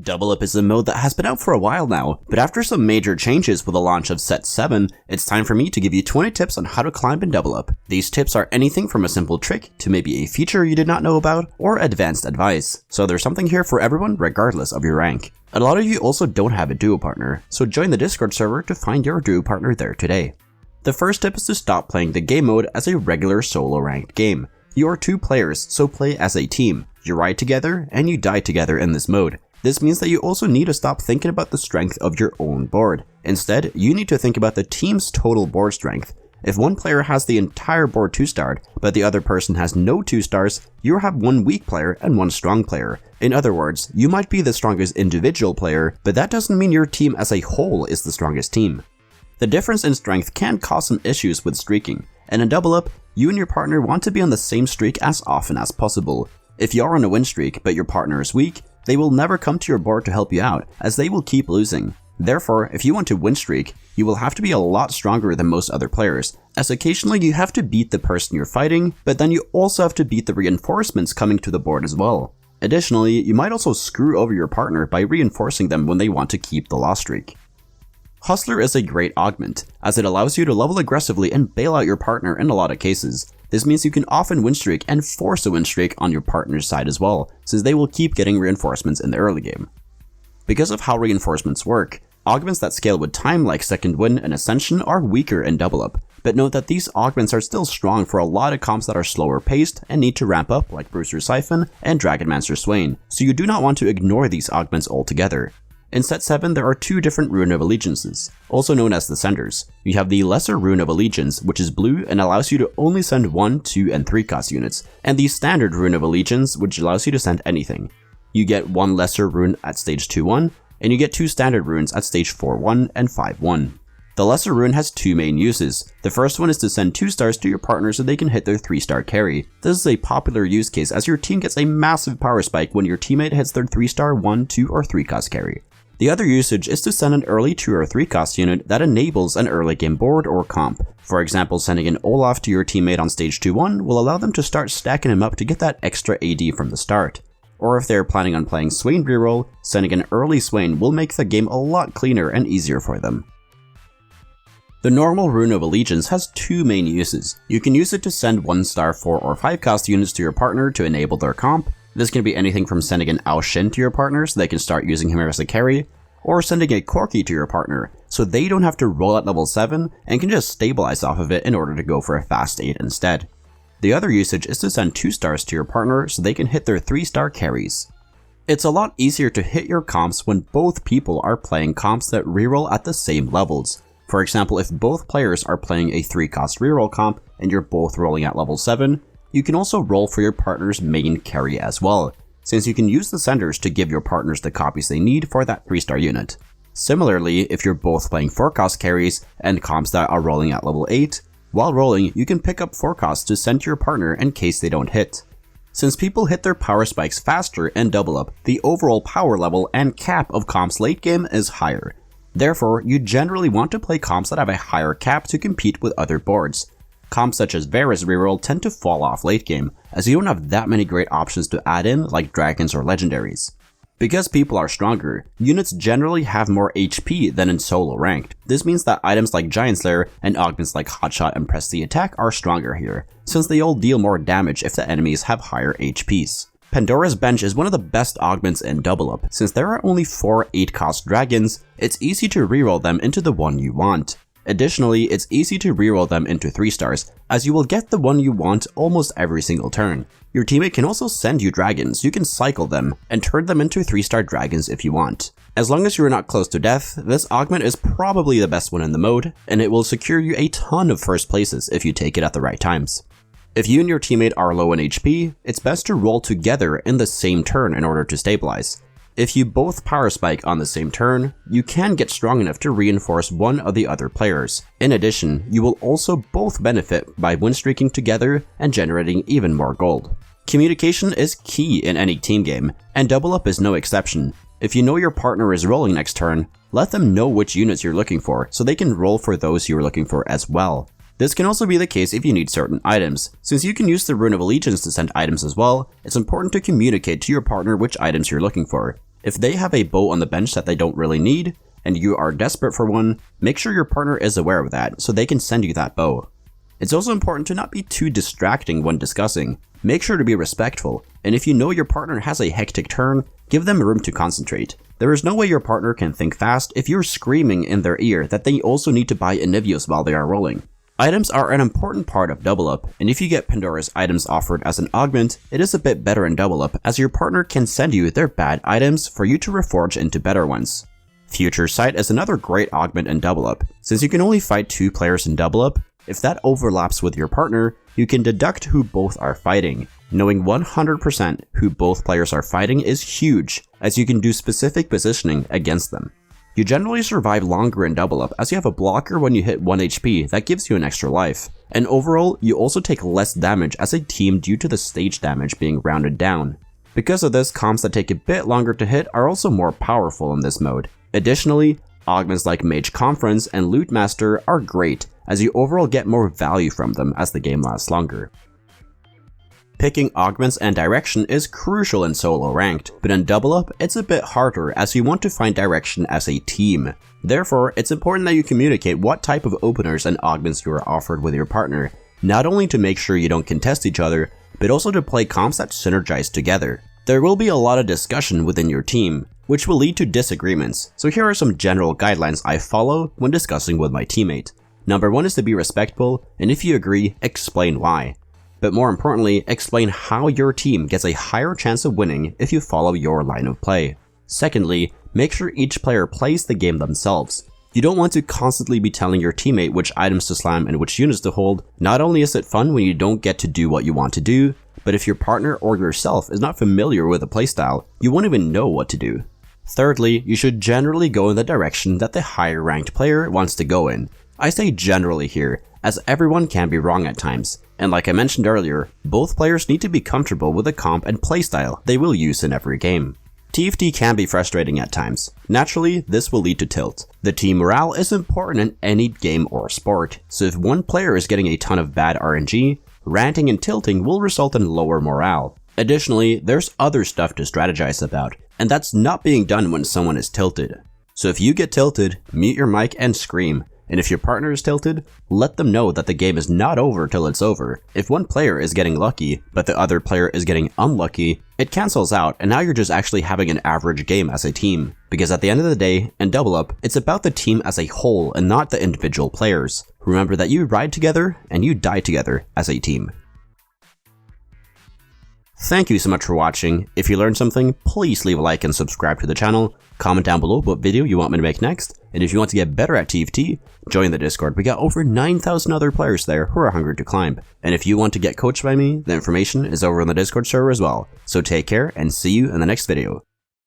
Double Up is a mode that has been out for a while now, but after some major changes with the launch of Set 7, it's time for me to give you 20 tips on how to climb in Double Up. These tips are anything from a simple trick to maybe a feature you did not know about or advanced advice, so there's something here for everyone regardless of your rank. A lot of you also don't have a duo partner, so join the Discord server to find your duo partner there today. The first tip is to stop playing the game mode as a regular solo ranked game. You are two players, so play as a team. You ride together and you die together in this mode. This means that you also need to stop thinking about the strength of your own board. Instead, you need to think about the team's total board strength. If one player has the entire board 2-starred, but the other person has no 2 stars, you have one weak player and one strong player. In other words, you might be the strongest individual player, but that doesn't mean your team as a whole is the strongest team. The difference in strength can cause some issues with streaking, and in Double Up, you and your partner want to be on the same streak as often as possible. If you are on a win streak but your partner is weak, they will never come to your board to help you out, as they will keep losing. Therefore, if you want to win streak, you will have to be a lot stronger than most other players, as occasionally you have to beat the person you're fighting, but then you also have to beat the reinforcements coming to the board as well. Additionally, you might also screw over your partner by reinforcing them when they want to keep the loss streak. Hustler is a great augment, as it allows you to level aggressively and bail out your partner in a lot of cases. This means you can often win streak and force a win streak on your partner's side as well, since they will keep getting reinforcements in the early game. Because of how reinforcements work, augments that scale with time like Second Wind and Ascension are weaker in Double Up, but note that these augments are still strong for a lot of comps that are slower paced and need to ramp up like Brewster's Siphon and Dragonmancer Swain, so you do not want to ignore these augments altogether. In Set 7, there are two different Rune of Allegiances, also known as the Senders. You have the Lesser Rune of Allegiance, which is blue and allows you to only send 1, 2, and 3 cost units, and the Standard Rune of Allegiance, which allows you to send anything. You get 1 Lesser Rune at Stage 2-1, and you get 2 Standard Runes at Stage 4-1 and 5-1. The Lesser Rune has 2 main uses. The first one is to send 2 stars to your partner so they can hit their 3-star carry. This is a popular use case as your team gets a massive power spike when your teammate hits their 3-star 1, 2, or 3 cost carry. The other usage is to send an early 2 or 3 cost unit that enables an early game board or comp. For example, sending an Olaf to your teammate on stage 2-1 will allow them to start stacking him up to get that extra AD from the start. Or if they're planning on playing Swain reroll, sending an early Swain will make the game a lot cleaner and easier for them. The normal Rune of Allegiance has 2 main uses. You can use it to send 1-star 4 or 5 cost units to your partner to enable their comp. This can be anything from sending an Ao Shin to your partner so they can start using him as a carry, or sending a Corki to your partner so they don't have to roll at level 7 and can just stabilize off of it in order to go for a fast 8 instead. The other usage is to send 2 stars to your partner so they can hit their 3-star carries. It's a lot easier to hit your comps when both people are playing comps that reroll at the same levels. For example, if both players are playing a 3-cost reroll comp and you're both rolling at level 7, you can also roll for your partner's main carry as well, since you can use the Senders to give your partners the copies they need for that 3-star unit. Similarly, if you're both playing 4-cost carries and comps that are rolling at level 8, while rolling, you can pick up 4 costs to send to your partner in case they don't hit. Since people hit their power spikes faster and Double Up, the overall power level and cap of comps late game is higher. Therefore, you generally want to play comps that have a higher cap to compete with other boards. Comps such as Varus reroll tend to fall off late game, as you don't have that many great options to add in like dragons or legendaries. Because people are stronger, units generally have more HP than in solo ranked. This means that items like Giant Slayer and augments like Hotshot and Press the Attack are stronger here, since they all deal more damage if the enemies have higher HPs. Pandoras Bench is one of the best augments in Double Up. Since there are only 4 8-cost dragons, it's easy to reroll them into the one you want. Additionally, it's easy to reroll them into 3 stars, as you will get the one you want almost every single turn. Your teammate can also send you dragons, you can cycle them, and turn them into 3-star dragons if you want. As long as you are not close to death, this augment is probably the best one in the mode, and it will secure you a ton of first places if you take it at the right times. If you and your teammate are low in HP, it's best to roll together in the same turn in order to stabilize. If you both power spike on the same turn, you can get strong enough to reinforce one of the other players. In addition, you will also both benefit by win streaking together and generating even more gold. Communication is key in any team game, and Double Up is no exception. If you know your partner is rolling next turn, let them know which units you're looking for so they can roll for those you're looking for as well. This can also be the case if you need certain items. Since you can use the Rune of Allegiance to send items as well, it's important to communicate to your partner which items you're looking for. If they have a bow on the bench that they don't really need, and you are desperate for one, make sure your partner is aware of that so they can send you that bow. It's also important to not be too distracting when discussing. Make sure to be respectful, and if you know your partner has a hectic turn, give them room to concentrate. There is no way your partner can think fast if you're screaming in their ear that they also need to buy Inivios while they are rolling. Items are an important part of Double Up, and if you get Pandoras Items offered as an augment, it is a bit better in Double Up as your partner can send you their bad items for you to reforge into better ones. Future Sight is another great augment in Double Up. Since you can only fight 2 players in Double Up, if that overlaps with your partner, you can deduct who both are fighting. Knowing 100% who both players are fighting is huge, as you can do specific positioning against them. You generally survive longer in Double Up as you have a blocker when you hit 1 HP that gives you an extra life, and overall, you also take less damage as a team due to the stage damage being rounded down. Because of this, comps that take a bit longer to hit are also more powerful in this mode. Additionally, augments like Mage Conference and Loot Master are great, as you overall get more value from them as the game lasts longer. Picking augments and direction is crucial in solo ranked, but in Double Up it's a bit harder as you want to find direction as a team. Therefore, it's important that you communicate what type of openers and augments you are offered with your partner, not only to make sure you don't contest each other, but also to play comps that synergize together. There will be a lot of discussion within your team, which will lead to disagreements, so here are some general guidelines I follow when discussing with my teammate. Number 1 is to be respectful, and if you agree, explain why. But more importantly, explain how your team gets a higher chance of winning if you follow your line of play. Secondly, make sure each player plays the game themselves. You don't want to constantly be telling your teammate which items to slam and which units to hold. Not only is it fun when you don't get to do what you want to do, but if your partner or yourself is not familiar with the playstyle, you won't even know what to do. Thirdly, you should generally go in the direction that the higher ranked player wants to go in. I say generally here, as everyone can be wrong at times, and like I mentioned earlier, both players need to be comfortable with the comp and playstyle they will use in every game. TFT can be frustrating at times. Naturally, this will lead to tilt. The team morale is important in any game or sport, so if one player is getting a ton of bad RNG, ranting and tilting will result in lower morale. Additionally, there's other stuff to strategize about, and that's not being done when someone is tilted. So if you get tilted, mute your mic and scream. And if your partner is tilted, let them know that the game is not over till it's over. If one player is getting lucky, but the other player is getting unlucky, it cancels out and now you're just actually having an average game as a team. Because at the end of the day, in Double Up, it's about the team as a whole and not the individual players. Remember that you ride together and you die together as a team. Thank you so much for watching. If you learned something, please leave a like and subscribe to the channel. Comment down below what video you want me to make next. And if you want to get better at TFT, join the Discord. We got over 9,000 other players there who are hungry to climb. And if you want to get coached by me, the information is over on the Discord server as well. So take care and see you in the next video.